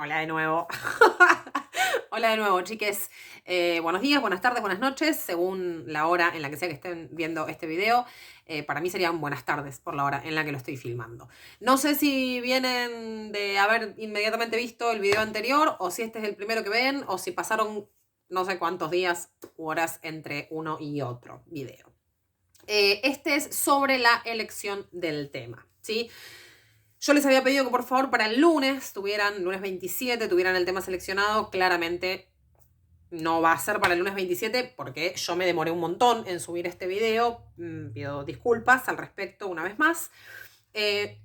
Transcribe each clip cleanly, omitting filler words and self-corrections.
Hola de nuevo. Hola de nuevo, chiques. Buenos días, buenas tardes, buenas noches, según la hora en la que sea que estén viendo este video. Para mí serían buenas tardes por la hora en la que lo estoy filmando. No sé si vienen de haber inmediatamente visto el video anterior o si este es el primero que ven o si pasaron no sé cuántos días u horas entre uno y otro video. Este es sobre la elección del tema, ¿sí? Yo les había pedido que por favor para el lunes lunes 27, tuvieran el tema seleccionado. Claramente no va a ser para el lunes 27 porque yo me demoré un montón en subir este video. Pido disculpas al respecto una vez más. Les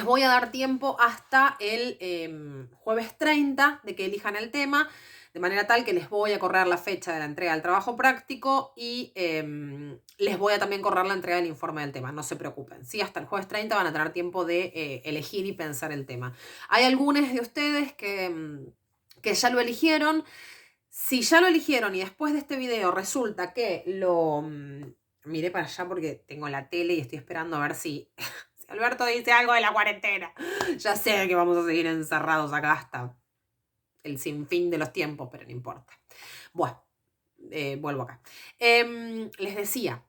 voy a dar tiempo hasta el jueves 30 de que elijan el tema, de manera tal que les voy a correr la fecha de la entrega del trabajo práctico y les voy a también correr la entrega del informe del tema, no se preocupen. Sí, hasta el jueves 30 van a tener tiempo de elegir y pensar el tema. Hay algunos de ustedes que ya lo eligieron. Si ya lo eligieron y después de este video resulta que miré para allá porque tengo la tele y estoy esperando a ver si Alberto dice algo de la cuarentena. Ya sé que vamos a seguir encerrados acá hasta el sinfín de los tiempos, pero no importa. Bueno, vuelvo acá. Les decía,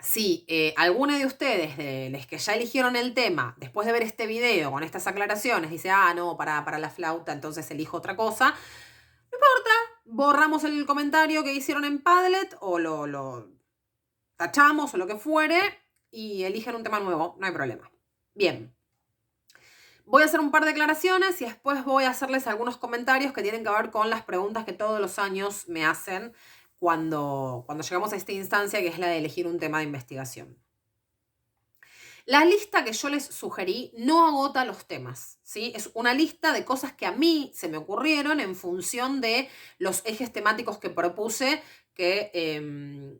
si alguno de ustedes, de los que ya eligieron el tema, después de ver este video con estas aclaraciones, dice, no, para la flauta, entonces elijo otra cosa, no importa, borramos el comentario que hicieron en Padlet o lo tachamos o lo que fuere y eligen un tema nuevo, no hay problema. Bien. Voy a hacer un par de declaraciones y después voy a hacerles algunos comentarios que tienen que ver con las preguntas que todos los años me hacen cuando llegamos a esta instancia que es la de elegir un tema de investigación. La lista que yo les sugerí no agota los temas, ¿sí? Es una lista de cosas que a mí se me ocurrieron en función de los ejes temáticos que propuse, que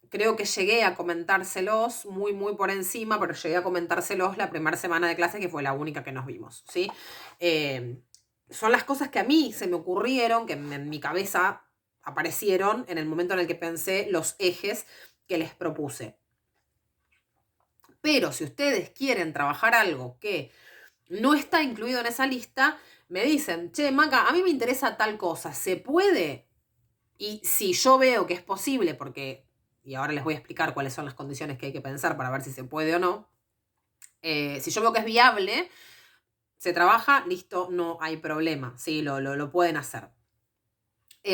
creo que llegué a comentárselos muy por encima, pero llegué a comentárselos la primera semana de clase, que fue la única que nos vimos, ¿sí? Son las cosas que a mí se me ocurrieron, que en mi cabeza aparecieron en el momento en el que pensé los ejes que les propuse. Pero si ustedes quieren trabajar algo que no está incluido en esa lista, me dicen, che, Maca, a mí me interesa tal cosa, ¿se puede? Y si yo veo que es posible, porque, y ahora les voy a explicar cuáles son las condiciones que hay que pensar para ver si se puede o no, si yo veo que es viable, se trabaja, listo, no hay problema, ¿sí? Lo pueden hacer.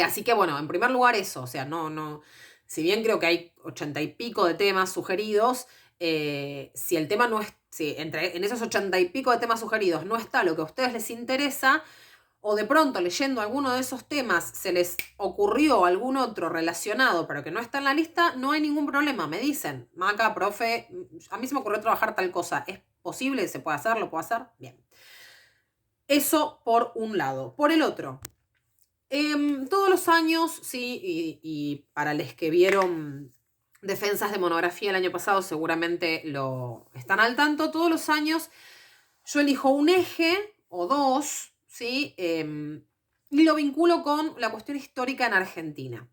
Así que bueno, en primer lugar eso, o sea, no, si bien creo que hay 80 y pico de temas sugeridos, si el tema no es, si en esos 80 y pico de temas sugeridos no está lo que a ustedes les interesa, o de pronto leyendo alguno de esos temas se les ocurrió algún otro relacionado pero que no está en la lista, no hay ningún problema, me dicen, Maca, profe, a mí se me ocurrió trabajar tal cosa, ¿es posible? ¿Se puede hacer? ¿Lo puedo hacer? Bien. Eso por un lado. Por el otro, todos los años, sí, y para los que vieron defensas de monografía el año pasado seguramente lo están al tanto, todos los años yo elijo un eje o dos, ¿sí? Y lo vinculo con la cuestión histórica en Argentina.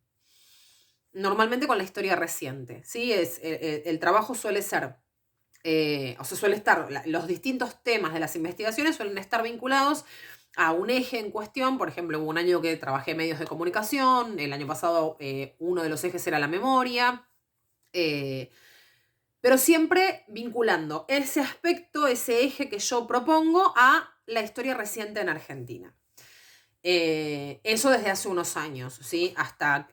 Normalmente con la historia reciente, ¿sí? El trabajo suele ser, o sea, suele estar, los distintos temas de las investigaciones suelen estar vinculados a un eje en cuestión. Por ejemplo, hubo un año que trabajé medios de comunicación, el año pasado uno de los ejes era la memoria, pero siempre vinculando ese aspecto, ese eje que yo propongo a la historia reciente en Argentina. Eso desde hace unos años, ¿sí? Hasta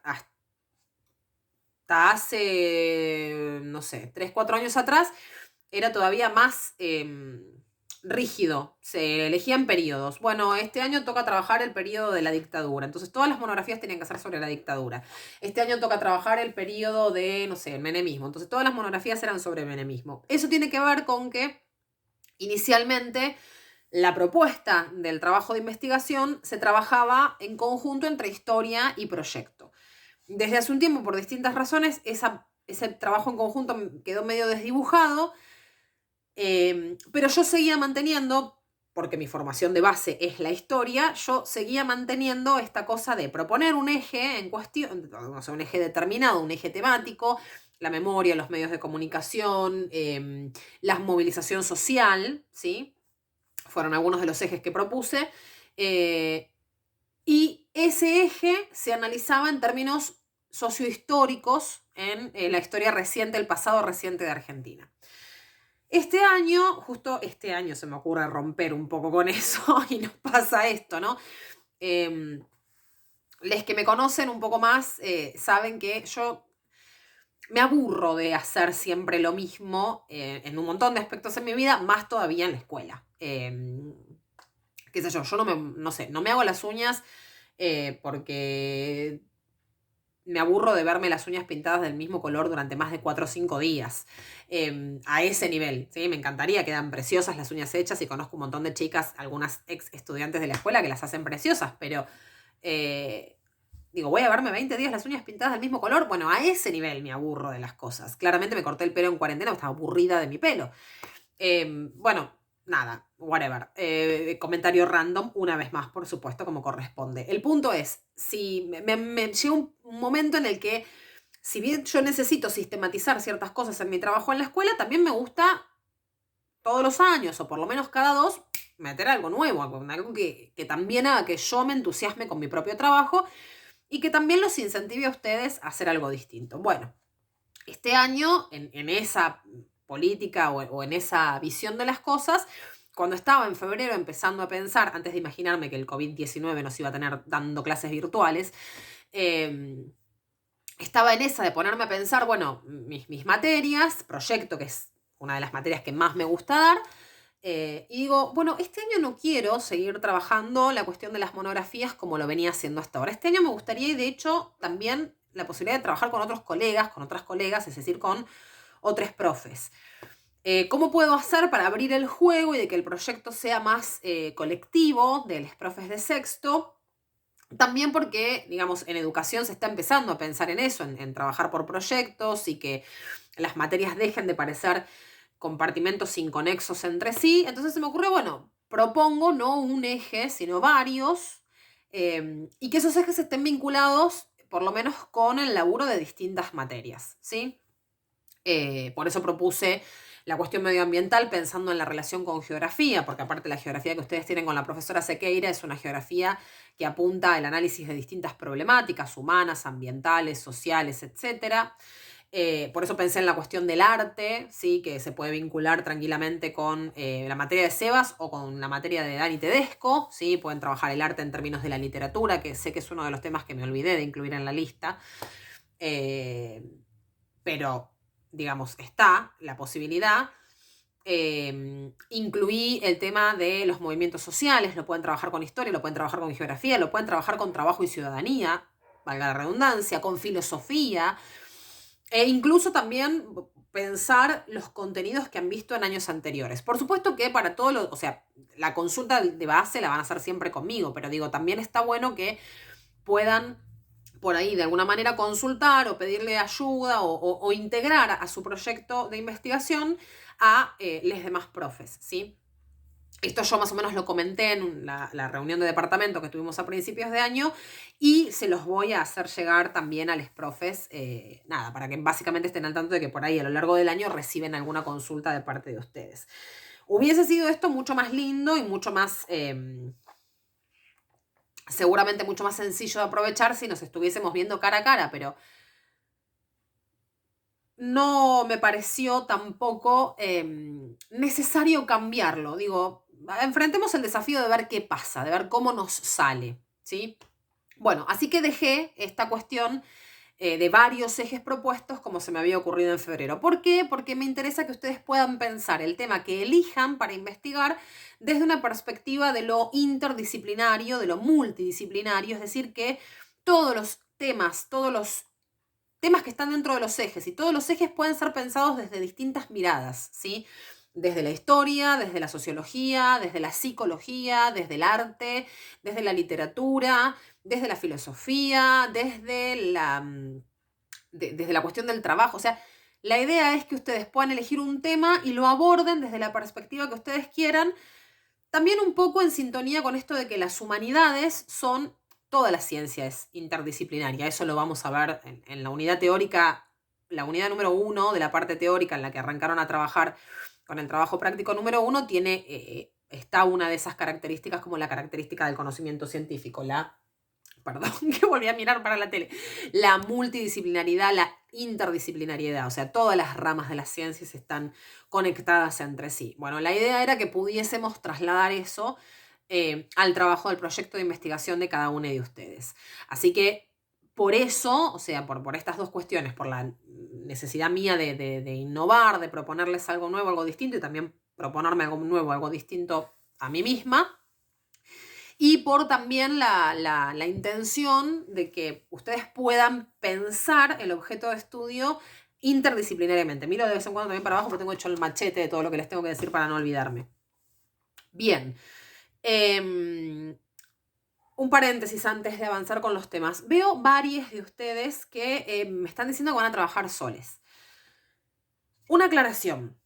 hace, no sé, 3, 4 años atrás, era todavía más rígido. Se elegían periodos. Bueno, este año toca trabajar el periodo de la dictadura. Entonces todas las monografías tenían que ser sobre la dictadura. Este año toca trabajar el periodo de, no sé, el menemismo. Entonces todas las monografías eran sobre el menemismo. Eso tiene que ver con que inicialmente la propuesta del trabajo de investigación se trabajaba en conjunto entre historia y proyecto. Desde hace un tiempo, por distintas razones, ese trabajo en conjunto quedó medio desdibujado, pero yo seguía manteniendo, porque mi formación de base es la historia, yo seguía manteniendo esta cosa de proponer un eje en cuestión, o sea, un eje determinado, un eje temático, la memoria, los medios de comunicación, la movilización social, ¿sí? Fueron algunos de los ejes que propuse. Y ese eje se analizaba en términos sociohistóricos en la historia reciente, el pasado reciente de Argentina. Este año, justo este año se me ocurre romper un poco con eso y nos pasa esto, ¿no? Les que me conocen un poco más saben que yo me aburro de hacer siempre lo mismo en un montón de aspectos en mi vida, más todavía en la escuela. Qué sé yo no me hago las uñas porque me aburro de verme las uñas pintadas del mismo color durante más de 4 o 5 días. A ese nivel, ¿sí? Me encantaría, quedan preciosas las uñas hechas y conozco un montón de chicas, algunas ex estudiantes de la escuela que las hacen preciosas, pero digo, voy a verme 20 días las uñas pintadas del mismo color. Bueno, a ese nivel me aburro de las cosas. Claramente me corté el pelo en cuarentena, estaba aburrida de mi pelo. Bueno, nada, whatever. Comentario random, una vez más, por supuesto, como corresponde. El punto es, si me llega un momento en el que, si bien yo necesito sistematizar ciertas cosas en mi trabajo en la escuela, también me gusta todos los años, o por lo menos cada 2, meter algo nuevo, algo que también haga que yo me entusiasme con mi propio trabajo y que también los incentive a ustedes a hacer algo distinto. Bueno, este año, en esa política o en esa visión de las cosas, cuando estaba en febrero empezando a pensar, antes de imaginarme que el COVID-19 nos iba a tener dando clases virtuales, estaba en esa de ponerme a pensar, bueno, mis materias, proyecto, que es una de las materias que más me gusta dar, y digo, bueno, este año no quiero seguir trabajando la cuestión de las monografías como lo venía haciendo hasta ahora. Este año me gustaría, y de hecho también la posibilidad de trabajar con otros colegas, con otras colegas, es decir, con otros profes. ¿Cómo puedo hacer para abrir el juego y de que el proyecto sea más colectivo de los profes de sexto? También porque, digamos, en educación se está empezando a pensar en eso, en trabajar por proyectos y que las materias dejen de parecer compartimentos inconexos entre sí. Entonces se me ocurrió, bueno, propongo no un eje, sino varios, y que esos ejes estén vinculados por lo menos con el laburo de distintas materias, ¿sí? Por eso propuse la cuestión medioambiental pensando en la relación con geografía, porque aparte la geografía que ustedes tienen con la profesora Sequeira es una geografía que apunta al análisis de distintas problemáticas humanas, ambientales, sociales, etc. Por eso pensé en la cuestión del arte, ¿sí? Que se puede vincular tranquilamente con la materia de Sebas o con la materia de Dani Tedesco, ¿sí? Pueden trabajar el arte en términos de la literatura, que sé que es uno de los temas que me olvidé de incluir en la lista. Pero, digamos, está la posibilidad. Incluí el tema de los movimientos sociales, lo pueden trabajar con historia, lo pueden trabajar con geografía, lo pueden trabajar con trabajo y ciudadanía, valga la redundancia, con filosofía, e incluso también pensar los contenidos que han visto en años anteriores. Por supuesto que para todo o sea, la consulta de base la van a hacer siempre conmigo, pero digo, también está bueno que puedan por ahí de alguna manera consultar o pedirle ayuda o integrar a su proyecto de investigación a los demás profes, ¿sí? Esto yo más o menos lo comenté en la reunión de departamento que tuvimos a principios de año y se los voy a hacer llegar también a los profes, nada, para que básicamente estén al tanto de que por ahí a lo largo del año reciben alguna consulta de parte de ustedes. Hubiese sido esto mucho más lindo y mucho más... seguramente mucho más sencillo de aprovechar si nos estuviésemos viendo cara a cara, pero no me pareció tampoco necesario cambiarlo. Digo, enfrentemos el desafío de ver qué pasa, de ver cómo nos sale, ¿sí? Bueno, así que dejé esta cuestión de varios ejes propuestos como se me había ocurrido en febrero. ¿Por qué? Porque me interesa que ustedes puedan pensar el tema que elijan para investigar desde una perspectiva de lo interdisciplinario, de lo multidisciplinario, es decir, que todos los temas que están dentro de los ejes y todos los ejes pueden ser pensados desde distintas miradas, ¿sí? Desde la historia, desde la sociología, desde la psicología, desde el arte, desde la literatura, desde la filosofía, desde la cuestión del trabajo. O sea, la idea es que ustedes puedan elegir un tema y lo aborden desde la perspectiva que ustedes quieran, también un poco en sintonía con esto de que las humanidades son, toda la ciencia es interdisciplinaria. Eso lo vamos a ver en la unidad teórica, la unidad número 1 de la parte teórica en la que arrancaron a trabajar con el trabajo práctico número 1, tiene está una de esas características como la característica del conocimiento científico, perdón, que volví a mirar para la tele, la multidisciplinaridad, la interdisciplinariedad, o sea, todas las ramas de las ciencias están conectadas entre sí. Bueno, la idea era que pudiésemos trasladar eso al trabajo del proyecto de investigación de cada uno de ustedes. Así que por eso, o sea, por estas dos cuestiones, por la necesidad mía de innovar, de proponerles algo nuevo, algo distinto, y también proponerme algo nuevo, algo distinto a mí misma, y por también la intención de que ustedes puedan pensar el objeto de estudio interdisciplinariamente. Miro de vez en cuando también para abajo porque tengo hecho el machete de todo lo que les tengo que decir para no olvidarme. Bien. Un paréntesis antes de avanzar con los temas. Veo varios de ustedes que me están diciendo que van a trabajar soles. Una aclaración.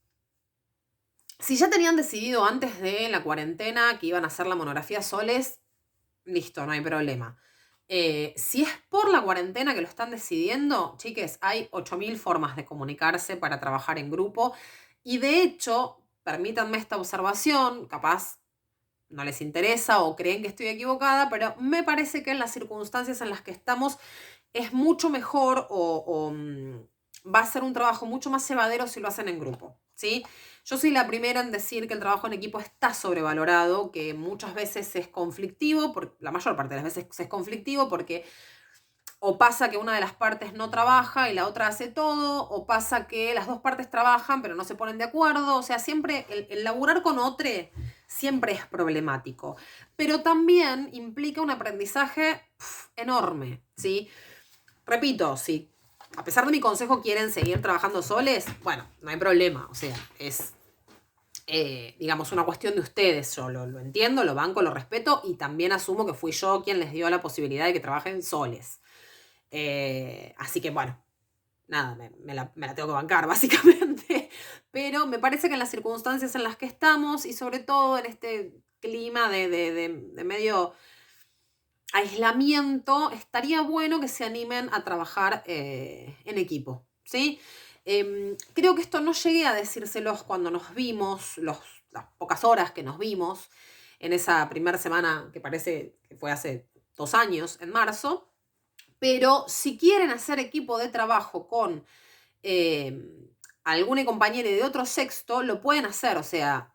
Si ya tenían decidido antes de la cuarentena que iban a hacer la monografía soles, listo, no hay problema. Si es por la cuarentena que lo están decidiendo, chiques, hay 8000 formas de comunicarse para trabajar en grupo. Y de hecho, permítanme esta observación, capaz no les interesa o creen que estoy equivocada, pero me parece que en las circunstancias en las que estamos es mucho mejor o va a ser un trabajo mucho más llevadero si lo hacen en grupo, ¿sí? Yo soy la primera en decir que el trabajo en equipo está sobrevalorado, que muchas veces es conflictivo, la mayor parte de las veces es conflictivo porque o pasa que una de las partes no trabaja y la otra hace todo, o pasa que las dos partes trabajan pero no se ponen de acuerdo. O sea, siempre el laburar con otro siempre es problemático. Pero también implica un aprendizaje enorme, ¿sí? Repito, si a pesar de mi consejo quieren seguir trabajando soles, bueno, no hay problema. O sea, es, digamos, una cuestión de ustedes. Yo lo entiendo, lo banco, lo respeto y también asumo que fui yo quien les dio la posibilidad de que trabajen soles. Así que bueno, nada, me la tengo que bancar básicamente, pero me parece que en las circunstancias en las que estamos y sobre todo en este clima de medio aislamiento, estaría bueno que se animen a trabajar en equipo, ¿sí? Creo que esto no llegué a decírselos cuando nos vimos, las pocas horas que nos vimos en esa primera semana que parece que fue hace 2 años, en marzo. Pero si quieren hacer equipo de trabajo con alguna compañera de otro sexto, lo pueden hacer. O sea,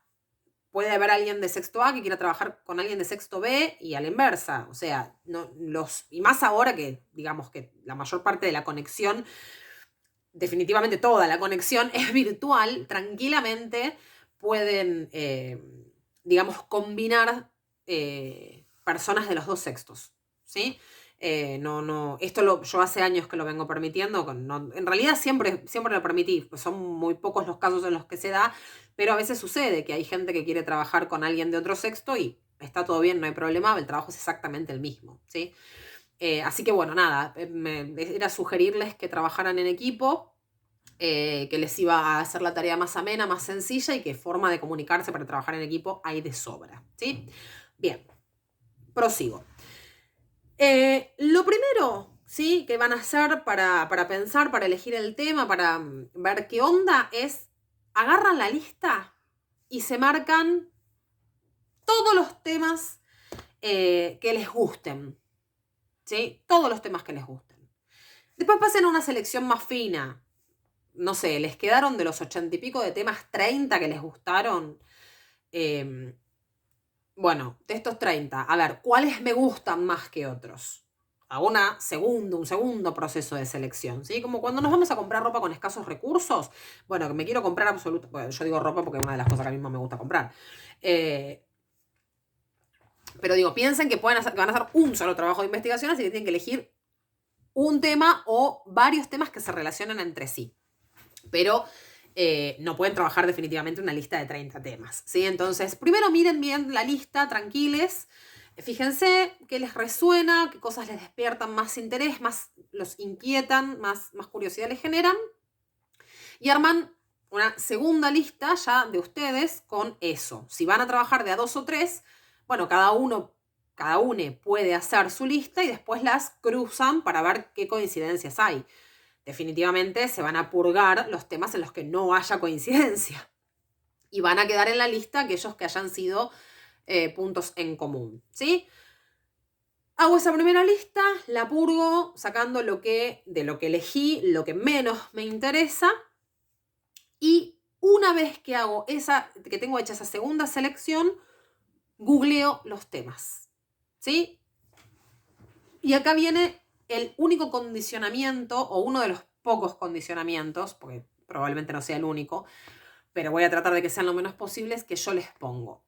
puede haber alguien de sexto A que quiera trabajar con alguien de sexto B y a la inversa. O sea, y más ahora que, digamos, que la mayor parte de la conexión, definitivamente toda la conexión es virtual, tranquilamente pueden, digamos, combinar personas de los dos sextos, ¿sí? Yo hace años que lo vengo permitiendo, en realidad siempre lo permití, pues son muy pocos los casos en los que se da, pero a veces sucede que hay gente que quiere trabajar con alguien de otro sexto y está todo bien, no hay problema, el trabajo es exactamente el mismo, ¿sí? Así que bueno, nada, era sugerirles que trabajaran en equipo, que les iba a hacer la tarea más amena, más sencilla y que forma de comunicarse para trabajar en equipo hay de sobra, ¿sí? Bien, prosigo. Lo primero, ¿sí?, que van a hacer para pensar, para elegir el tema, para ver qué onda, es agarran la lista y se marcan todos los temas que les gusten, ¿sí? Todos los temas que les gusten. Después pasen a una selección más fina. No sé, les quedaron de los 80 y pico de temas 30 que les gustaron. Bueno, de estos 30, a ver, ¿cuáles me gustan más que otros? Hago un segundo proceso de selección, ¿sí? Como cuando nos vamos a comprar ropa con escasos recursos. Bueno, que me quiero comprar bueno, yo digo ropa porque es una de las cosas que a mí más me gusta comprar. Pero digo, piensen que van a hacer un solo trabajo de investigación, así que tienen que elegir un tema o varios temas que se relacionan entre sí. Pero no pueden trabajar definitivamente una lista de 30 temas, ¿sí? Entonces, primero miren bien la lista, tranquiles. Fíjense qué les resuena, qué cosas les despiertan más interés, más los inquietan, más curiosidad les generan. Y arman una segunda lista ya de ustedes con eso. Si van a trabajar de a 2 o 3, bueno, cada uno puede hacer su lista y después las cruzan para ver qué coincidencias hay. Definitivamente se van a purgar los temas en los que no haya coincidencia. y van a quedar en la lista aquellos que hayan sido puntos en común, ¿sí? Hago esa primera lista, la purgo, sacando de lo que elegí, lo que menos me interesa. Y una vez que que tengo hecha esa segunda selección, googleo los temas, ¿sí? Y acá viene el único condicionamiento, o uno de los pocos condicionamientos, porque probablemente no sea el único, pero voy a tratar de que sean lo menos posibles, que yo les pongo.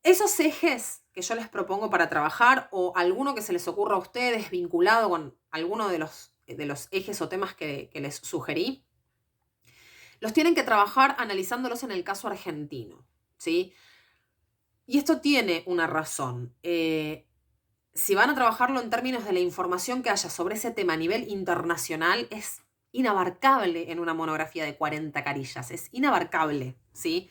Esos ejes que yo les propongo para trabajar, o alguno que se les ocurra a ustedes vinculado con alguno de los ejes o temas que les sugerí, los tienen que trabajar analizándolos en el caso argentino, ¿sí? Y esto tiene una razón. Si van a trabajarlo en términos de la información que haya sobre ese tema a nivel internacional, es inabarcable en una monografía de 40 carillas. Es inabarcable, ¿sí?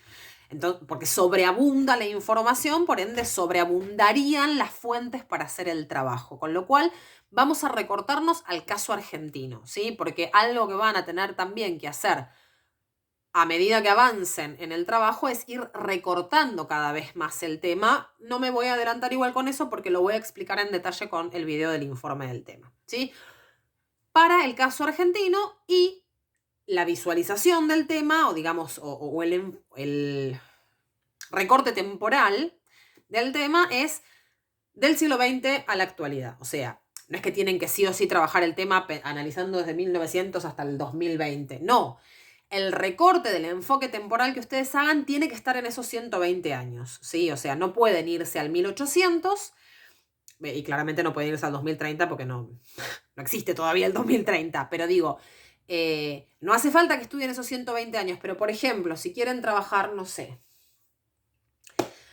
Entonces, porque sobreabunda la información, por ende sobreabundarían las fuentes para hacer el trabajo. Con lo cual, vamos a recortarnos al caso argentino, ¿sí? Porque algo que van a tener también que hacer a medida que avancen en el trabajo es ir recortando cada vez más el tema. No me voy a adelantar igual con eso porque lo voy a explicar en detalle con el video del informe del tema, ¿sí? Para el caso argentino y la visualización del tema, o digamos, o el recorte temporal del tema es del siglo XX a la actualidad. O sea, no es que tienen que sí o sí trabajar el tema analizando desde 1900 hasta el 2020. No. El recorte del enfoque temporal que ustedes hagan tiene que estar en esos 120 años, ¿sí? O sea, no pueden irse al 1800 y claramente no pueden irse al 2030 porque no existe todavía el 2030, pero digo, no hace falta que estudien esos 120 años, pero por ejemplo, si quieren trabajar, no sé,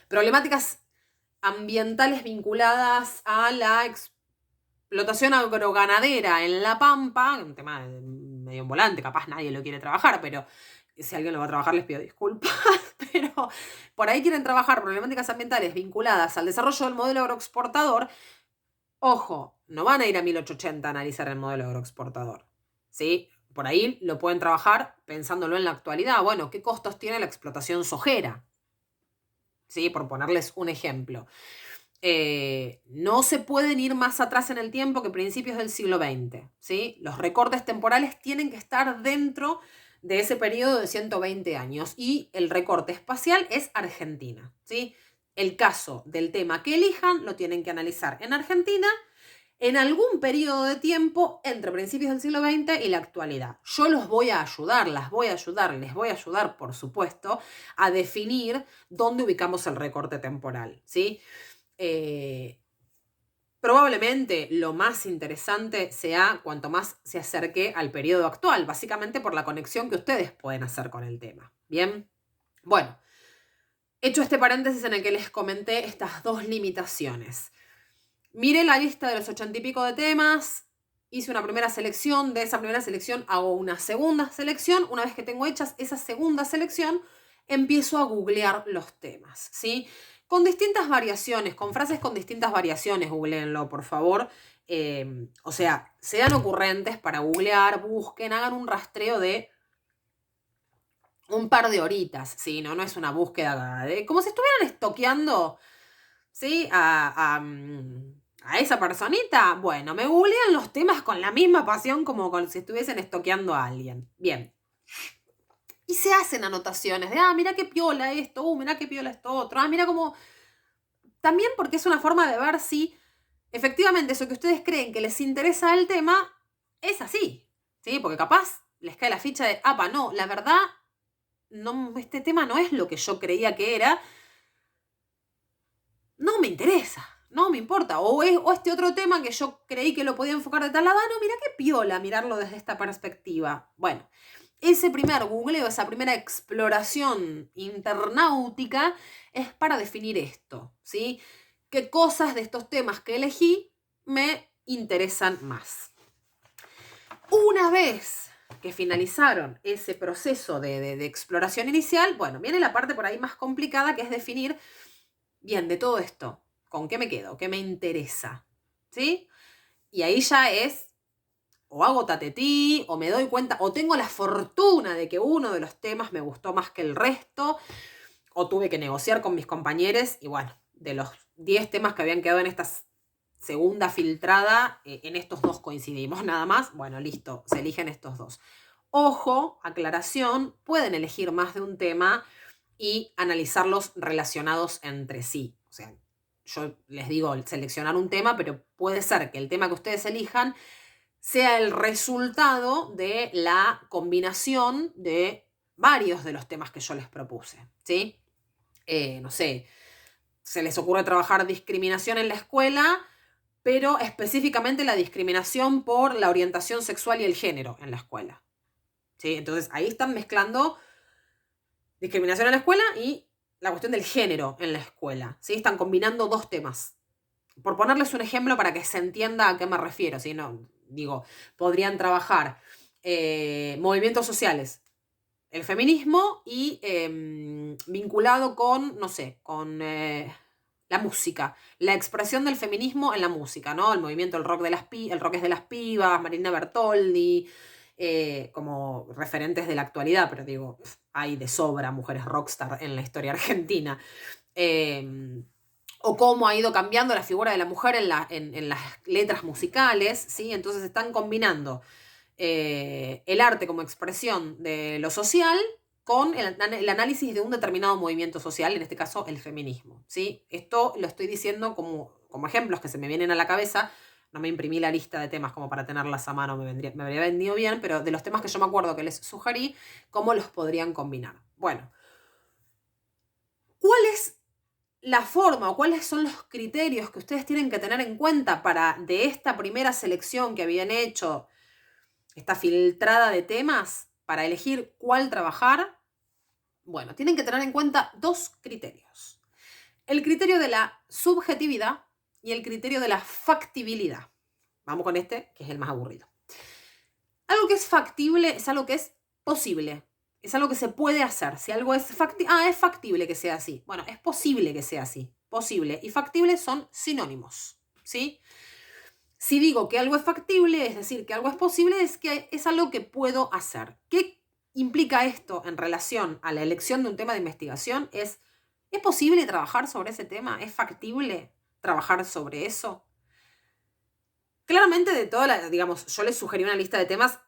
problemáticas ambientales vinculadas a la explotación agroganadera en La Pampa, un tema medio en volante, capaz nadie lo quiere trabajar, pero si alguien lo va a trabajar les pido disculpas, pero por ahí quieren trabajar problemáticas ambientales vinculadas al desarrollo del modelo agroexportador. Ojo, no van a ir a 1880 a analizar el modelo agroexportador, ¿sí? Por ahí lo pueden trabajar pensándolo en la actualidad. Bueno, ¿qué costos tiene la explotación sojera? ¿Sí? Por ponerles un ejemplo. No se pueden ir más atrás en el tiempo que principios del siglo XX, ¿sí? Los recortes temporales tienen que estar dentro de ese periodo de 120 años y el recorte espacial es Argentina, ¿sí? El caso del tema que elijan lo tienen que analizar en Argentina en algún periodo de tiempo entre principios del siglo XX y la actualidad. Yo los voy a ayudar, les voy a ayudar, por supuesto, a definir dónde ubicamos el recorte temporal, ¿sí? Probablemente lo más interesante sea cuanto más se acerque al periodo actual, básicamente por la conexión que ustedes pueden hacer con el tema. ¿Bien? Bueno, hecho este paréntesis en el que les comenté estas dos limitaciones. Miré la lista de los 80 y pico de temas, hice una primera selección, de esa primera selección hago una segunda selección, una vez que tengo hechas esa segunda selección, empiezo a googlear los temas, ¿sí? Con distintas variaciones, con frases con distintas variaciones, googleenlo, por favor. O sea, sean ocurrentes para googlear, busquen, hagan un rastreo de un par de horitas, ¿sí? No es una búsqueda de... Como si estuvieran estoqueando, ¿sí? A esa personita. Bueno, me googlean los temas con la misma pasión como si estuviesen estoqueando a alguien. Bien. Y se hacen anotaciones de, mira qué piola esto, mira qué piola esto otro, mira cómo... También porque es una forma de ver si efectivamente eso que ustedes creen que les interesa el tema es así, ¿sí? Porque capaz les cae la ficha de, no, la verdad, no, este tema no es lo que yo creía que era, no me interesa, no me importa. O este otro tema que yo creí que lo podía enfocar de tal lado, no, mira qué piola mirarlo desde esta perspectiva. Bueno, ese primer googleo, esa primera exploración internautica es para definir esto, ¿sí? ¿Qué cosas de estos temas que elegí me interesan más? Una vez que finalizaron ese proceso de exploración inicial, bueno, viene la parte por ahí más complicada, que es definir, bien, de todo esto, ¿con qué me quedo? ¿Qué me interesa? ¿Sí? Y ahí ya es o hago tatetí, o me doy cuenta, o tengo la fortuna de que uno de los temas me gustó más que el resto, o tuve que negociar con mis compañeros, y bueno, de los 10 temas que habían quedado en esta segunda filtrada, en estos 2 coincidimos nada más. Bueno, listo, se eligen estos 2. Ojo, aclaración, pueden elegir más de un tema y analizarlos relacionados entre sí. O sea, yo les digo seleccionar un tema, pero puede ser que el tema que ustedes elijan sea el resultado de la combinación de varios de los temas que yo les propuse, ¿sí? No sé, se les ocurre trabajar discriminación en la escuela, pero específicamente la discriminación por la orientación sexual y el género en la escuela, ¿sí? Entonces ahí están mezclando discriminación en la escuela y la cuestión del género en la escuela, ¿sí? Están combinando 2 temas. Por ponerles un ejemplo para que se entienda a qué me refiero, ¿sí? No, digo, podrían trabajar movimientos sociales, el feminismo y vinculado con, no sé, con la música, la expresión del feminismo en la música, ¿no? El movimiento, el rock es de las pibas, Marina Bertoldi, como referentes de la actualidad, pero digo, hay de sobra mujeres rockstar en la historia argentina. O cómo ha ido cambiando la figura de la mujer en las letras musicales, ¿sí? Entonces están combinando el arte como expresión de lo social con el análisis de un determinado movimiento social, en este caso el feminismo, ¿sí? Esto lo estoy diciendo como ejemplos que se me vienen a la cabeza. No me imprimí la lista de temas como para tenerlas a mano, me habría venido bien, pero de los temas que yo me acuerdo que les sugerí, ¿cómo los podrían combinar? Bueno, ¿cuál es la forma o cuáles son los criterios que ustedes tienen que tener en cuenta para, de esta primera selección que habían hecho, esta filtrada de temas, para elegir cuál trabajar? Bueno, tienen que tener en cuenta 2 criterios. El criterio de la subjetividad y el criterio de la factibilidad. Vamos con este, que es el más aburrido. Algo que es factible es algo que es posible. Es algo que se puede hacer. Si algo es factible, es factible que sea así. Bueno, es posible que sea así. Posible y factible son sinónimos, ¿sí? Si digo que algo es factible, es decir, que algo es posible, es que es algo que puedo hacer. ¿Qué implica esto en relación a la elección de un tema de investigación? ¿Es posible trabajar sobre ese tema? ¿Es factible trabajar sobre eso? Claramente digamos, yo les sugerí una lista de temas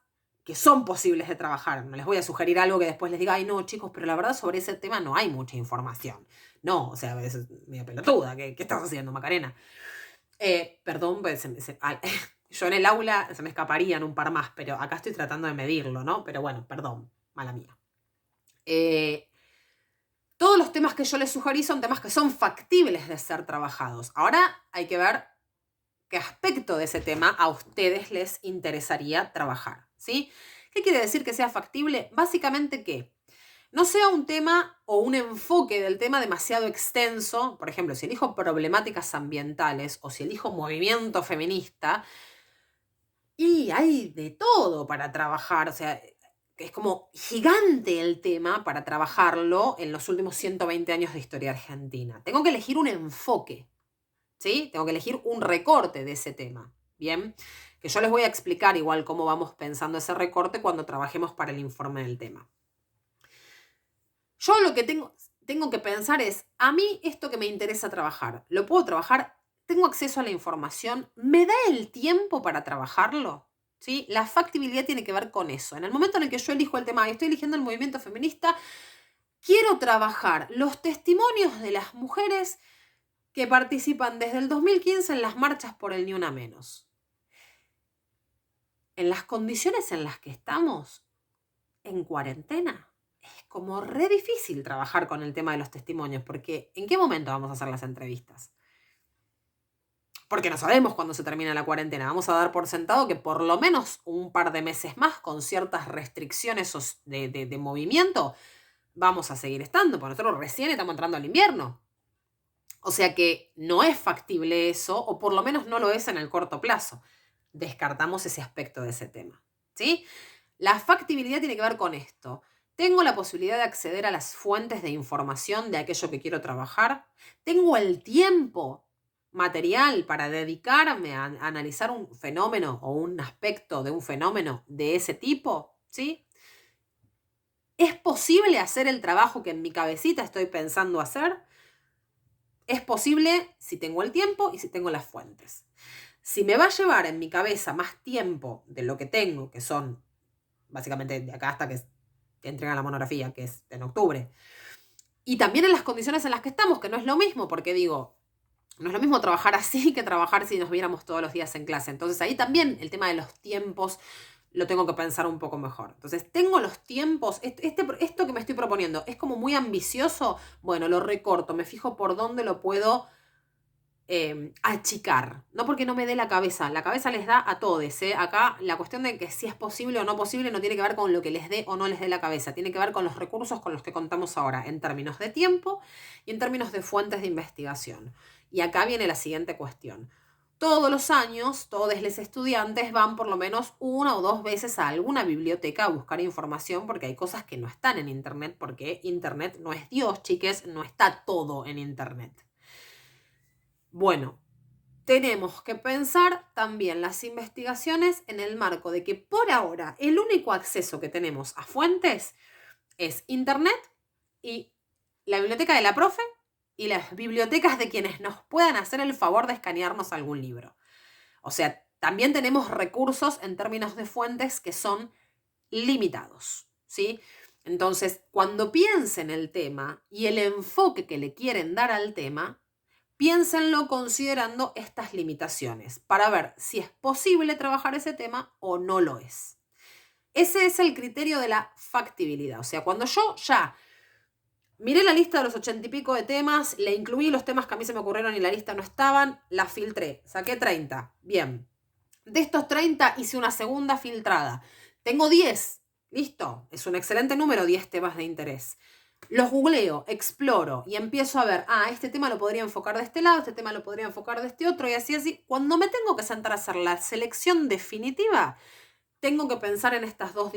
que son posibles de trabajar. No les voy a sugerir algo que después les diga, ay no, chicos, pero la verdad sobre ese tema no hay mucha información. No, o sea, es medio pelotuda. ¿Qué estás haciendo, Macarena? Perdón, pues, yo en el aula se me escaparían un par más, pero acá estoy tratando de medirlo, ¿no? Pero bueno, perdón, mala mía. Todos los temas que yo les sugerí son temas que son factibles de ser trabajados. Ahora hay que ver qué aspecto de ese tema a ustedes les interesaría trabajar, ¿sí? ¿Qué quiere decir que sea factible? Básicamente que no sea un tema o un enfoque del tema demasiado extenso. Por ejemplo, si elijo problemáticas ambientales o si elijo movimiento feminista, y hay de todo para trabajar. O sea, es como gigante el tema para trabajarlo en los últimos 120 años de historia argentina. Tengo que elegir un enfoque, ¿sí? Tengo que elegir un recorte de ese tema, ¿bien? Que yo les voy a explicar igual cómo vamos pensando ese recorte cuando trabajemos para el informe del tema. Yo lo que tengo que pensar es, a mí esto que me interesa trabajar, ¿lo puedo trabajar? ¿Tengo acceso a la información? ¿Me da el tiempo para trabajarlo? ¿Sí? La factibilidad tiene que ver con eso. En el momento en el que yo elijo el tema y estoy eligiendo el movimiento feminista, quiero trabajar los testimonios de las mujeres que participan desde el 2015 en las marchas por el Ni Una Menos. En las condiciones en las que estamos, en cuarentena, es como re difícil trabajar con el tema de los testimonios, porque ¿en qué momento vamos a hacer las entrevistas? Porque no sabemos cuándo se termina la cuarentena. Vamos a dar por sentado que por lo menos un par de meses más, con ciertas restricciones de movimiento, vamos a seguir estando, porque nosotros recién estamos entrando al invierno. O sea que no es factible eso, o por lo menos no lo es en el corto plazo. Descartamos ese aspecto de ese tema, ¿sí? La factibilidad tiene que ver con esto. ¿Tengo la posibilidad de acceder a las fuentes de información de aquello que quiero trabajar? ¿Tengo el tiempo material para dedicarme a analizar un fenómeno o un aspecto de un fenómeno de ese tipo, ¿sí? ¿Es posible hacer el trabajo que en mi cabecita estoy pensando hacer? Es posible si tengo el tiempo y si tengo las fuentes. Si me va a llevar en mi cabeza más tiempo de lo que tengo, que son básicamente de acá hasta que entregan la monografía, que es en octubre, y también en las condiciones en las que estamos, que no es lo mismo, porque digo, no es lo mismo trabajar así que trabajar si nos viéramos todos los días en clase. Entonces ahí también el tema de los tiempos lo tengo que pensar un poco mejor. Entonces, tengo los tiempos, esto que me estoy proponiendo es como muy ambicioso, bueno, lo recorto, me fijo por dónde lo puedo achicar. No porque no me dé la cabeza les da a todos. Acá la cuestión de que si es posible o no posible no tiene que ver con lo que les dé o no les dé la cabeza, tiene que ver con los recursos con los que contamos ahora, en términos de tiempo y en términos de fuentes de investigación. Y acá viene la siguiente cuestión. Todos los años, todos los estudiantes van por lo menos 1 o 2 veces a alguna biblioteca a buscar información porque hay cosas que no están en Internet, porque Internet no es Dios, chiques, no está todo en Internet. Bueno, tenemos que pensar también las investigaciones en el marco de que por ahora el único acceso que tenemos a fuentes es Internet y la biblioteca de la profe y las bibliotecas de quienes nos puedan hacer el favor de escanearnos algún libro. O sea, también tenemos recursos en términos de fuentes que son limitados, ¿sí? Entonces, cuando piensen el tema y el enfoque que le quieren dar al tema, piénsenlo considerando estas limitaciones para ver si es posible trabajar ese tema o no lo es. Ese es el criterio de la factibilidad. O sea, cuando yo ya miré la lista de los 80 y pico de temas, le incluí los temas que a mí se me ocurrieron y la lista no estaban, la filtré, saqué 30. Bien. De estos 30 hice una segunda filtrada. Tengo 10. Listo. Es un excelente número, 10 temas de interés. Los googleo, exploro y empiezo a ver, este tema lo podría enfocar de este lado, este tema lo podría enfocar de este otro y así, así. Cuando me tengo que sentar a hacer la selección definitiva, tengo que pensar en estas dos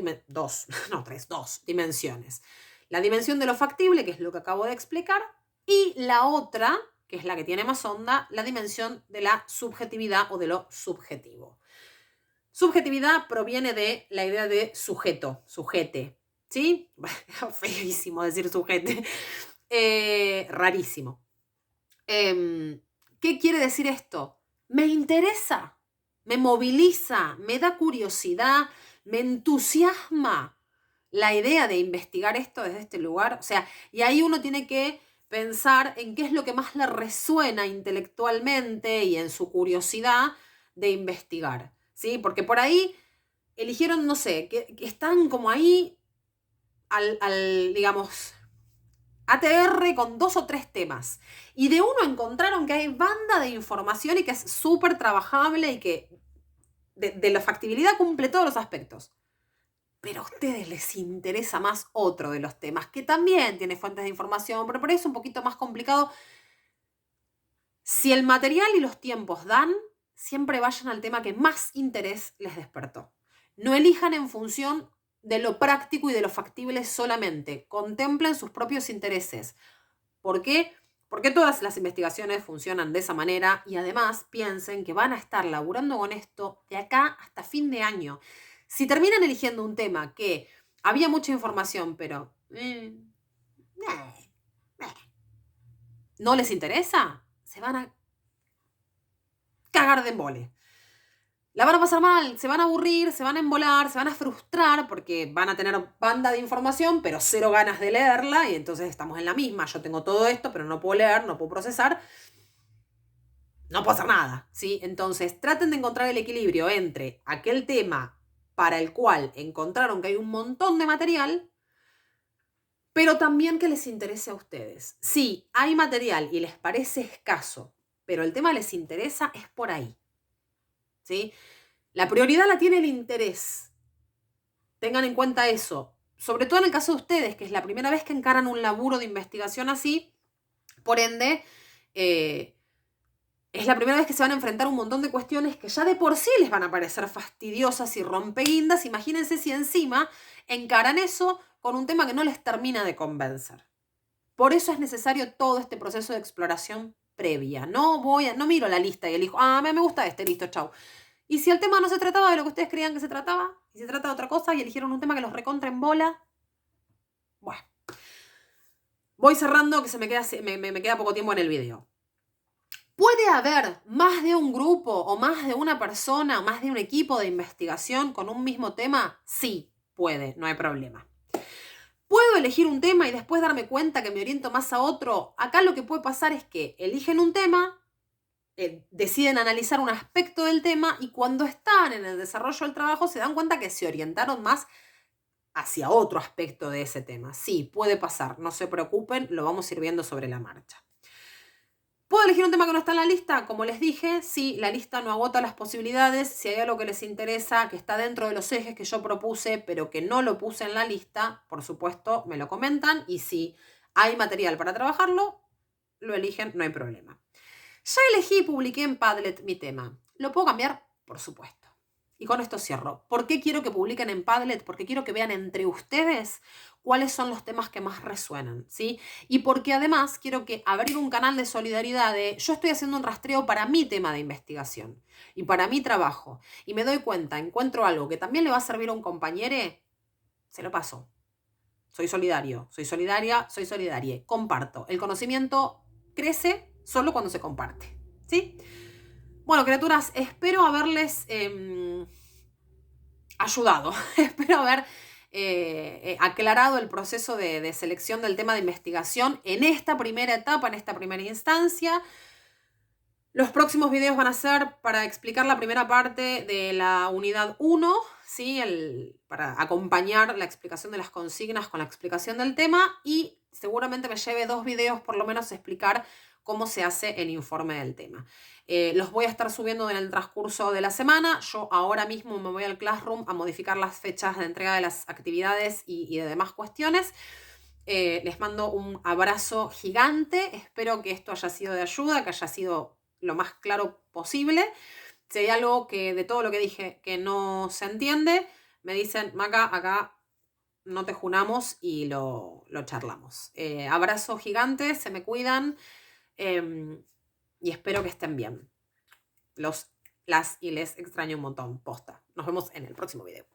dimensiones. La dimensión de lo factible, que es lo que acabo de explicar, y la otra, que es la que tiene más onda, la dimensión de la subjetividad o de lo subjetivo. Subjetividad proviene de la idea de sujeto, sujete, ¿sí? Feísimo decir sujete. Rarísimo. ¿Qué quiere decir esto? Me interesa, me moviliza, me da curiosidad, me entusiasma la idea de investigar esto desde este lugar. O sea, y ahí uno tiene que pensar en qué es lo que más le resuena intelectualmente y en su curiosidad de investigar, ¿sí? Porque por ahí eligieron, no sé, que están como ahí digamos, ATR con 2 o 3 temas. Y de uno encontraron que hay banda de información y que es súper trabajable y que de la factibilidad cumple todos los aspectos. Pero a ustedes les interesa más otro de los temas, que también tiene fuentes de información, pero por ahí es un poquito más complicado. Si el material y los tiempos dan, siempre vayan al tema que más interés les despertó. No elijan en función de lo práctico y de lo factible solamente. Contemplen sus propios intereses. ¿Por qué? Porque todas las investigaciones funcionan de esa manera y además piensen que van a estar laburando con esto de acá hasta fin de año. Si terminan eligiendo un tema que había mucha información, pero no les interesa, se van a cagar de embole. La van a pasar mal, se van a aburrir, se van a embolar, se van a frustrar porque van a tener banda de información, pero cero ganas de leerla y entonces estamos en la misma. Yo tengo todo esto, pero no puedo leer, no puedo procesar. No puedo hacer nada, ¿sí? Entonces traten de encontrar el equilibrio entre aquel tema para el cual encontraron que hay un montón de material, pero también que les interese a ustedes. Sí, hay material y les parece escaso, pero el tema les interesa, es por ahí, ¿sí? La prioridad la tiene el interés. Tengan en cuenta eso. Sobre todo en el caso de ustedes, que es la primera vez que encaran un laburo de investigación así. Por ende, es la primera vez que se van a enfrentar a un montón de cuestiones que ya de por sí les van a parecer fastidiosas y rompeguindas. Imagínense si encima encaran eso con un tema que no les termina de convencer. Por eso es necesario todo este proceso de exploración previa. No miro la lista y elijo, me gusta este, listo, chau. Y si el tema no se trataba de lo que ustedes creían que se trataba, y se trata de otra cosa y eligieron un tema que los recontra en bola, bueno. Voy cerrando, que me queda poco tiempo en el video. ¿Puede haber más de un grupo o más de una persona o más de un equipo de investigación con un mismo tema? Sí, puede, no hay problema. ¿Puedo elegir un tema y después darme cuenta que me oriento más a otro? Acá lo que puede pasar es que eligen un tema, deciden analizar un aspecto del tema y cuando están en el desarrollo del trabajo se dan cuenta que se orientaron más hacia otro aspecto de ese tema. Sí, puede pasar, no se preocupen, lo vamos a ir viendo sobre la marcha. ¿Puedo elegir un tema que no está en la lista? Como les dije, sí, la lista no agota las posibilidades. Si hay algo que les interesa, que está dentro de los ejes que yo propuse, pero que no lo puse en la lista, por supuesto, me lo comentan. Y si hay material para trabajarlo, lo eligen, no hay problema. Ya elegí y publiqué en Padlet mi tema. ¿Lo puedo cambiar? Por supuesto. Y con esto cierro. ¿Por qué quiero que publiquen en Padlet? Porque quiero que vean entre ustedes cuáles son los temas que más resuenan, ¿sí? Y porque además quiero que abrir un canal de solidaridad de yo estoy haciendo un rastreo para mi tema de investigación y para mi trabajo y me doy cuenta, encuentro algo que también le va a servir a un compañero, se lo paso. Soy solidario, soy solidaria, soy solidaria. Comparto. El conocimiento crece solo cuando se comparte, ¿sí? Bueno, criaturas, espero haberles ayudado, espero haber aclarado el proceso de selección del tema de investigación en esta primera etapa, en esta primera instancia. Los próximos videos van a ser para explicar la primera parte de la unidad 1, ¿sí? Para acompañar la explicación de las consignas con la explicación del tema y seguramente me lleve 2 videos por lo menos a explicar cómo se hace el informe del tema. Los voy a estar subiendo en el transcurso de la semana. Yo ahora mismo me voy al Classroom a modificar las fechas de entrega de las actividades y de demás cuestiones. Les mando un abrazo gigante. Espero que esto haya sido de ayuda, que haya sido lo más claro posible. Si hay algo que de todo lo que dije que no se entiende, me dicen, Maca, acá no te junamos y lo charlamos. Abrazo gigante, se me cuidan y espero que estén bien. Las y les extraño un montón, posta. Nos vemos en el próximo video.